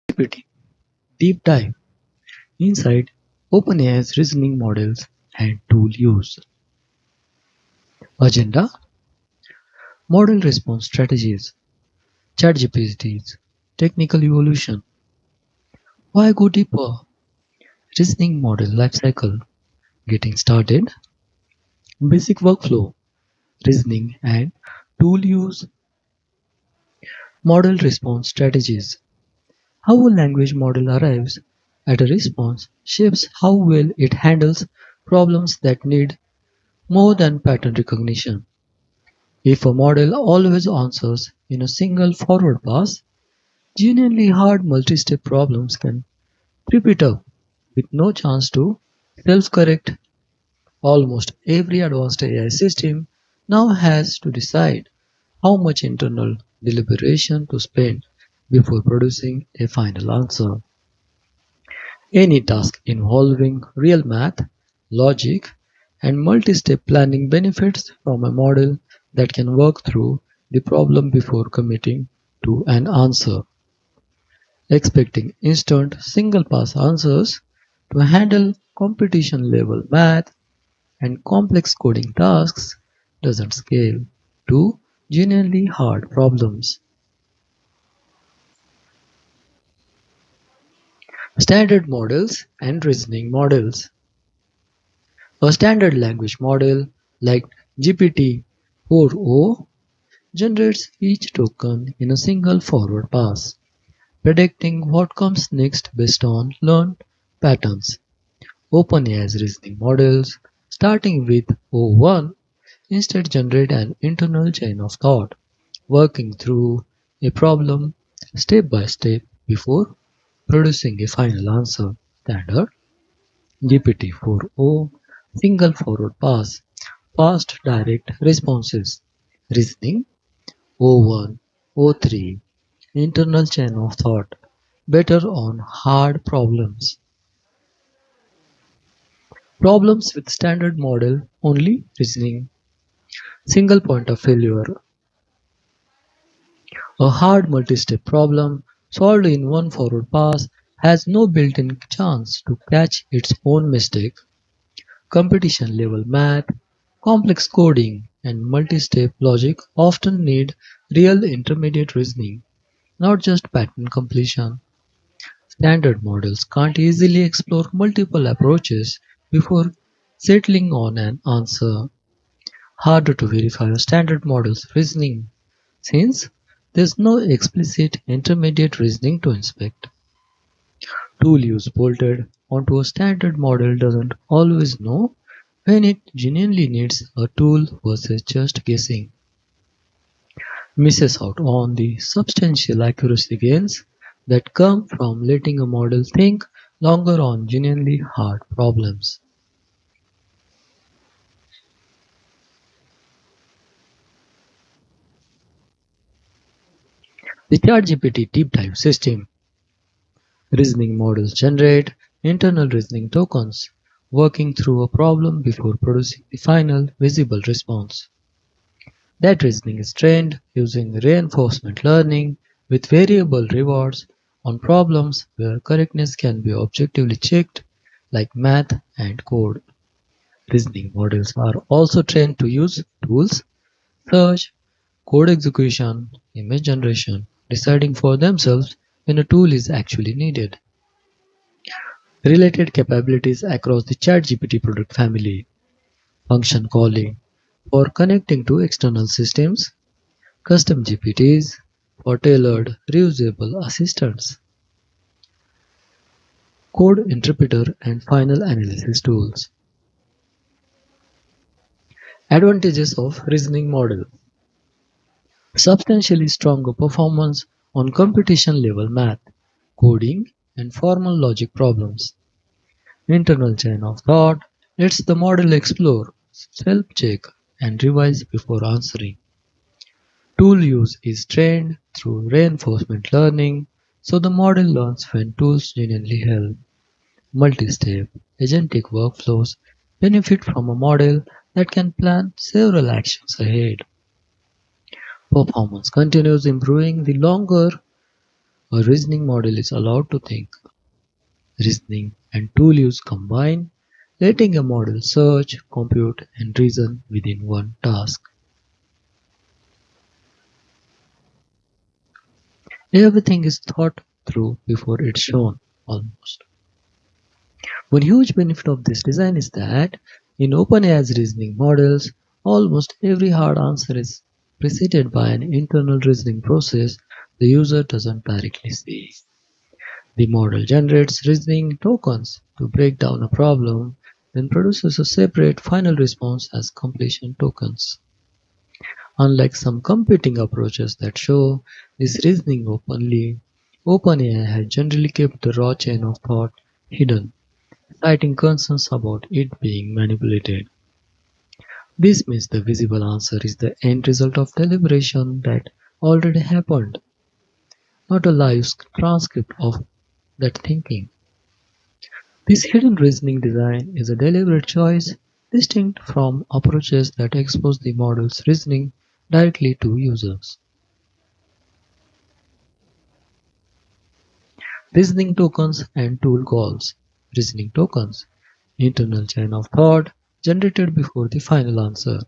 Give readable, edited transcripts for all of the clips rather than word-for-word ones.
ChatGPT deep dive inside OpenAI's reasoning models and tool use. Agenda: Model response strategies, ChatGPT's technical evolution. Why go deeper? Reasoning model lifecycle. Getting started. Basic workflow, reasoning and tool use. Model response strategies. How a language model arrives at a response shapes how well it handles problems that need more than pattern recognition. If a model always answers in a single forward pass, genuinely hard multi-step problems can creep it up with no chance to self-correct. Almost every advanced AI system now has to decide how much internal deliberation to spend before producing a final answer. Any task involving real math, logic, and multi-step planning benefits from a model that can work through the problem before committing to an answer. Expecting instant single-pass answers to handle competition-level math and complex coding tasks doesn't scale to genuinely hard problems. Standard models and reasoning models. A standard language model like GPT-4o generates each token in a single forward pass, predicting what comes next based on learned patterns. OpenAI's reasoning models, starting with O1, instead generate an internal chain of thought, working through a problem step by step before producing a final answer. Standard GPT-4o single forward pass, fast direct responses. Reasoning O1, O3 internal chain of thought, better on hard problems. Problems with standard model only reasoning. Single point of failure. A hard multi-step problem solved in one forward pass has no built-in chance to catch its own mistake. Competition level math, complex coding, and multi-step logic often need real intermediate reasoning, not just pattern completion. Standard models can't easily explore multiple approaches before settling on an answer. Harder to verify a standard model's reasoning, since there's no explicit intermediate reasoning to inspect. Tool use bolted onto a standard model doesn't always know when it genuinely needs a tool versus just guessing. Misses out on the substantial accuracy gains that come from letting a model think longer on genuinely hard problems. The ChatGPT deep dive system. Reasoning models generate internal reasoning tokens, working through a problem before producing the final visible response. That reasoning is trained using reinforcement learning with variable rewards on problems where correctness can be objectively checked, like math and code. Reasoning models are also trained to use tools, search, code execution, image generation, deciding for themselves when a tool is actually needed. Related capabilities across the ChatGPT product family: function calling for connecting to external systems, custom GPTs for tailored reusable assistants, code interpreter and final analysis tools. Advantages of reasoning model: substantially stronger performance on competition-level math, coding, and formal logic problems. Internal chain of thought lets the model explore, self-check, and revise before answering. Tool use is trained through reinforcement learning, so the model learns when tools genuinely help. Multi-step, agentic workflows benefit from a model that can plan several actions ahead. Performance continues improving the longer A reasoning model is allowed to think. Reasoning and tool use combine, letting a model search, compute, and reason within one task. Everything is thought through before it's shown, almost. One huge benefit of this design is that in OpenAI's reasoning models, almost every hard answer is preceded by an internal reasoning process the user doesn't directly see. The model generates reasoning tokens to break down a problem, then produces a separate final response as completion tokens. Unlike some competing approaches that show this reasoning openly, OpenAI has generally kept the raw chain of thought hidden, citing concerns about it being manipulated. This means the visible answer is the end result of deliberation that already happened, not a live transcript of that thinking. This hidden reasoning design is a deliberate choice, distinct from approaches that expose the model's reasoning directly to users. Reasoning tokens and tool calls. Reasoning tokens, internal chain of thought generated before the final answer.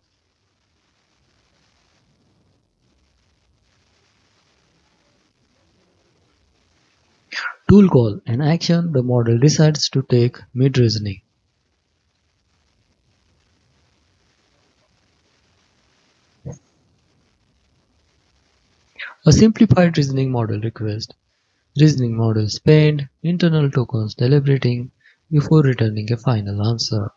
Tool call, an action the model decides to take mid-reasoning. A simplified reasoning model request. Reasoning model spend internal tokens deliberating before returning a final answer.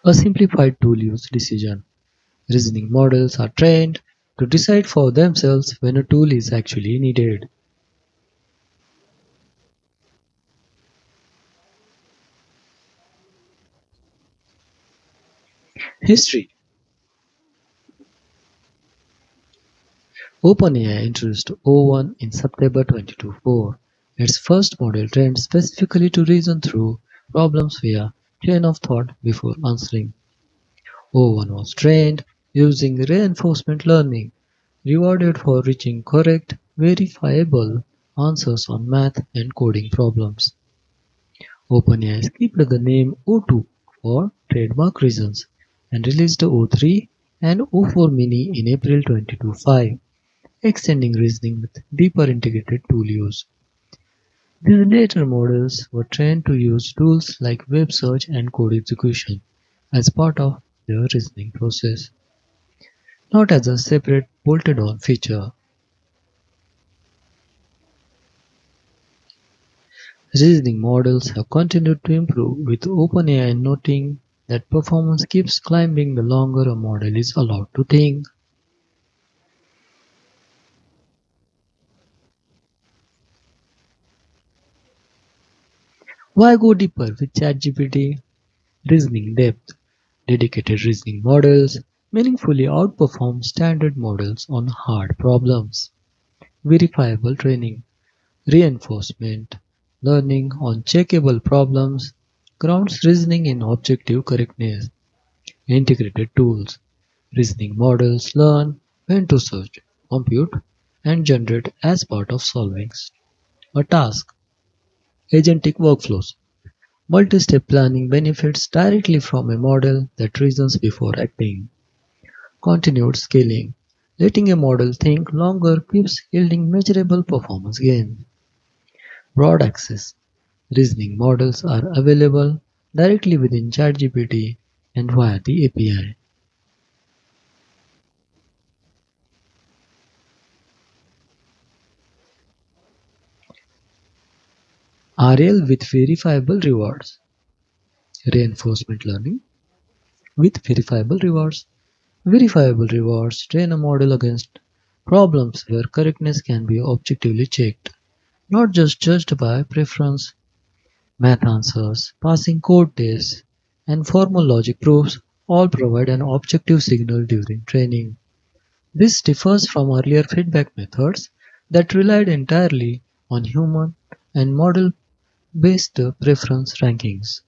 A simplified tool use decision. Reasoning models are trained to decide for themselves when a tool is actually needed. History. OpenAI introduced O1 in September 2024. Its first model trained specifically to reason through problems via chain of thought before answering. O1 was trained using reinforcement learning, rewarded for reaching correct, verifiable answers on math and coding problems. OpenAI skipped the name O2 for trademark reasons and released O3 and O4 Mini in April 2025, extending reasoning with deeper integrated tool use. These later models were trained to use tools like web search and code execution as part of their reasoning process, not as a separate bolted-on feature. Reasoning models have continued to improve, with OpenAI noting that performance keeps climbing the longer a model is allowed to think. Why go deeper with ChatGPT? Reasoning depth. Dedicated reasoning models meaningfully outperform standard models on hard problems. Verifiable training. Reinforcement learning on checkable problems grounds reasoning in objective correctness. Integrated tools. Reasoning models learn when to search, compute, and generate as part of solving a task. Agentic workflows. Multi-step planning benefits directly from a model that reasons before acting. Continued scaling. Letting a model think longer keeps yielding measurable performance gains. Broad access. Reasoning models are available directly within ChatGPT and via the API. RL with verifiable rewards. Reinforcement learning with verifiable rewards. Verifiable rewards train a model against problems where correctness can be objectively checked, not just judged by preference. Math answers, passing code tests, and formal logic proofs all provide an objective signal during training. This differs from earlier feedback methods that relied entirely on human and model based preference rankings.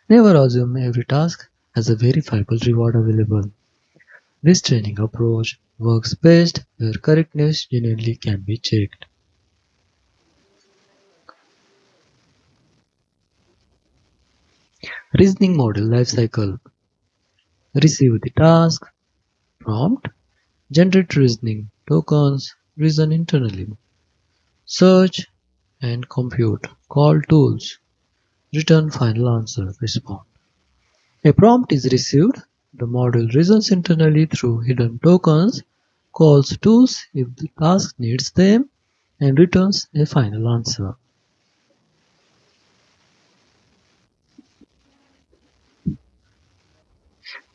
Never assume every task has a verifiable reward available. This training approach works best where correctness genuinely can be checked. Reasoning model lifecycle. Receive the task, prompt, generate reasoning tokens, reason internally, search and compute, call tools, return final answer, respond. A prompt is received, the model reasons internally through hidden tokens, calls tools if the task needs them, and returns a final answer.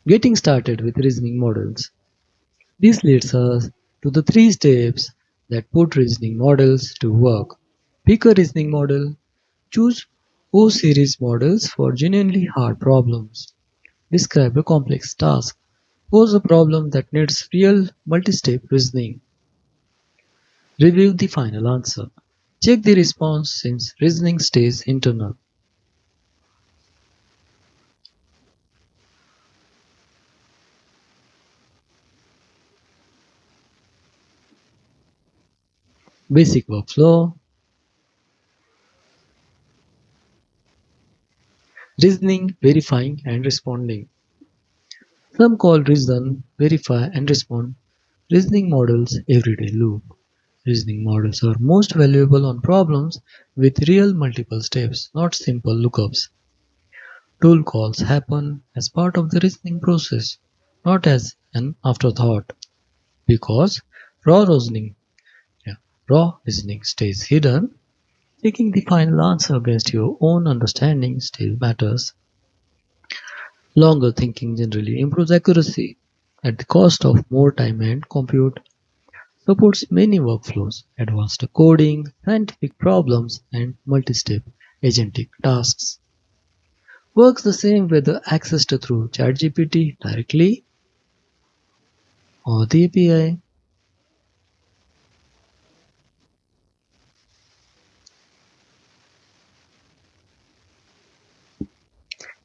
Getting started with reasoning models. This leads us to the three steps that put reasoning models to work. Pick a reasoning model. Choose O-series models for genuinely hard problems. Describe a complex task. Pose a problem that needs real multi-step reasoning. Review the final answer. Check the response since reasoning stays internal. Basic workflow. Reasoning, verifying and responding. Some call reason, verify and respond reasoning models everyday loop. Reasoning models are most valuable on problems with real multiple steps, not simple lookups. Tool calls happen as part of the reasoning process, not as an afterthought, because raw reasoning, yeah, raw reasoning stays hidden. Taking the final answer against your own understanding still matters. Longer thinking generally improves accuracy at the cost of more time and compute. Supports many workflows, advanced coding, scientific problems, and multi-step agentic tasks. Works the same whether accessed through ChatGPT directly or the API.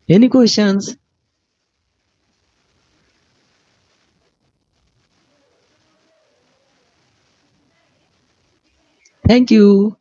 Any questions? Thank you.